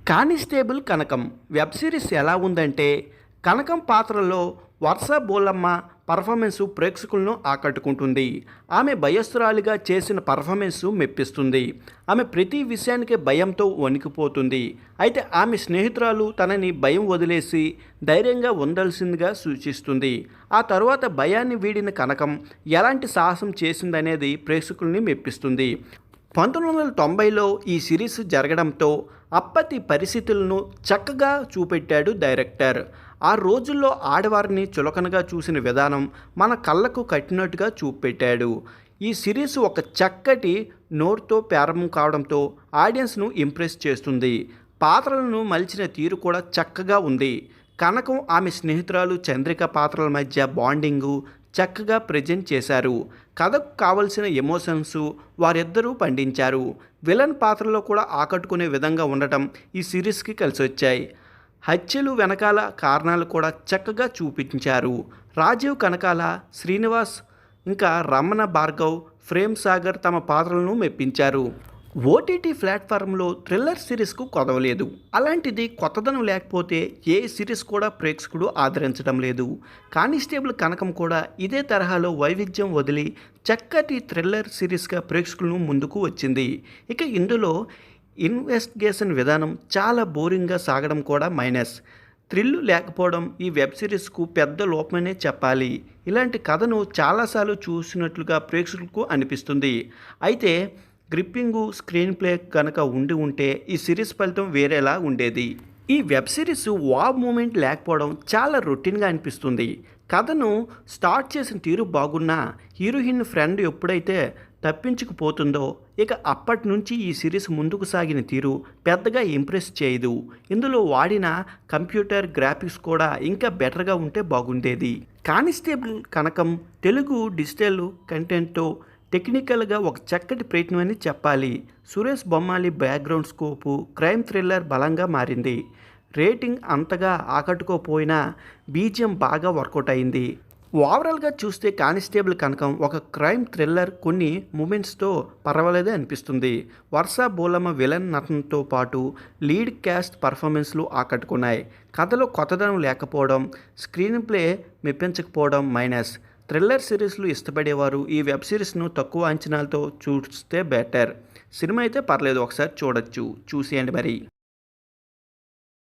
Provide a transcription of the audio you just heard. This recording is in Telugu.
కానిస్టేబుల్ కనకం వెబ్ సిరీస్ ఎలా ఉందంటే కనకం పాత్రలో వర్ష బోలమ్మ పర్ఫార్మెన్సు ప్రేక్షకులను ఆకట్టుకుంటుంది. ఆమె భయస్థురాలిగా చేసిన పర్ఫార్మెన్సు మెప్పిస్తుంది. ఆమె ప్రతి విషయానికి భయంతో వణికిపోతుంది. అయితే ఆమె స్నేహితురాలు తనని భయం వదిలేసి ధైర్యంగా ఉండాల్సిందిగా సూచిస్తుంది. ఆ తర్వాత భయాన్ని వీడిన కనకం ఎలాంటి సాహసం చేసిందనేది ప్రేక్షకుల్ని మెప్పిస్తుంది. 1990లో ఈ సిరీస్ జరగడంతో అప్పటి పరిస్థితులను చక్కగా చూపెట్టాడు డైరెక్టర్. ఆ రోజుల్లో ఆడవారిని చులకనగా చూసిన విధానం మన కళ్ళకు కట్టినట్టుగా చూపెట్టాడు. ఈ సిరీస్ ఒక చక్కటి నోరుతో ప్రారంభం కావడంతో ఆడియన్స్ను ఇంప్రెస్ చేస్తుంది. పాత్రలను మలిచిన తీరు కూడా చక్కగా ఉంది. కనకం ఆమె స్నేహితురాలు చంద్రిక పాత్రల మధ్య బాండింగు చక్కగా ప్రజెంట్ చేశారు. కథకు కావలసిన ఎమోషన్స్ వారిద్దరూ పండించారు. విలన్ పాత్రలో కూడా ఆకట్టుకునే విధంగా ఉండటం ఈ సిరీస్కి కలిసి వచ్చాయి. హత్యలు వెనకాల కారణాలు కూడా చక్కగా చూపించారు. రాజీవ్ కనకాల, శ్రీనివాస్ ఇంకా రమణ భార్గవ్, ప్రేమ్ సాగర్ తమ పాత్రలను మెప్పించారు. ఓటీటీ ప్లాట్ఫామ్లో థ్రిల్లర్ సిరీస్కు కొదవలేదు. అలాంటిది కొత్తదనం లేకపోతే ఏ సిరీస్ కూడా ప్రేక్షకుడు ఆదరించడం లేదు. కానిస్టేబుల్ కనకం కూడా ఇదే తరహాలో వైవిధ్యం వదిలి చక్కటి థ్రిల్లర్ సిరీస్గా ప్రేక్షకులను ముందుకు వచ్చింది. ఇక ఇందులో ఇన్వెస్టిగేషన్ విధానం చాలా బోరింగ్గా సాగడం కూడా మైనస్. థ్రిల్ లేకపోవడం ఈ వెబ్ సిరీస్కు పెద్ద లోపమనే చెప్పాలి. ఇలాంటి కథను చాలాసార్లు చూసినట్లుగా ప్రేక్షకులకు అనిపిస్తుంది. అయితే గ్రిప్పింగు స్క్రీన్ ప్లే కనుక ఉంటే ఈ సిరీస్ ఫలితం వేరేలా ఉండేది. ఈ వెబ్ సిరీస్ వావ్ మూమెంట్ లేకపోవడం చాలా రొటీన్గా అనిపిస్తుంది. కథను స్టార్ట్ చేసిన తీరు బాగున్నా హీరోయిన్ ఫ్రెండ్ ఎప్పుడైతే తప్పించుకుపోతుందో ఇక అప్పటి నుంచి ఈ సిరీస్ ముందుకు సాగిన తీరు పెద్దగా ఇంప్రెస్ చేయదు. ఇందులో వాడిన కంప్యూటర్ గ్రాఫిక్స్ కూడా ఇంకా బెటర్గా ఉంటే బాగుండేది. కానిస్టేబుల్ కనకం తెలుగు డిజిటల్ కంటెంట్తో టెక్నికల్గా ఒక చక్కటి ప్రయత్నం అని చెప్పాలి. సురేష్ బొమ్మాలి బ్యాక్గ్రౌండ్ స్కోపు క్రైమ్ థ్రిల్లర్ బలంగా మారింది. రేటింగ్ అంతగా ఆకట్టుకోపోయినా బీజిఎం బాగా వర్కౌట్ అయింది. ఓవరాల్గా చూస్తే కానిస్టేబుల్ కనకం ఒక క్రైమ్ థ్రిల్లర్, కొన్ని మూమెంట్స్తో పర్వాలేదే అనిపిస్తుంది. వర్ష బోలమ్మ విలన్ నటనతో పాటు లీడ్ క్యాస్ట్ పర్ఫార్మెన్స్లు ఆకట్టుకున్నాయి. కథలో కొత్తదనం లేకపోవడం, స్క్రీన్ ప్లే మెప్పించకపోవడం మైనస్. థ్రిల్లర్ సిరీస్లు ఇష్టపడేవారు ఈ వెబ్ సిరీస్ను తక్కువ అంచనాలతో చూస్తే బెటర్. సినిమా అయితే పర్లేదు, ఒకసారి చూడొచ్చు. చూసేయండి మరి.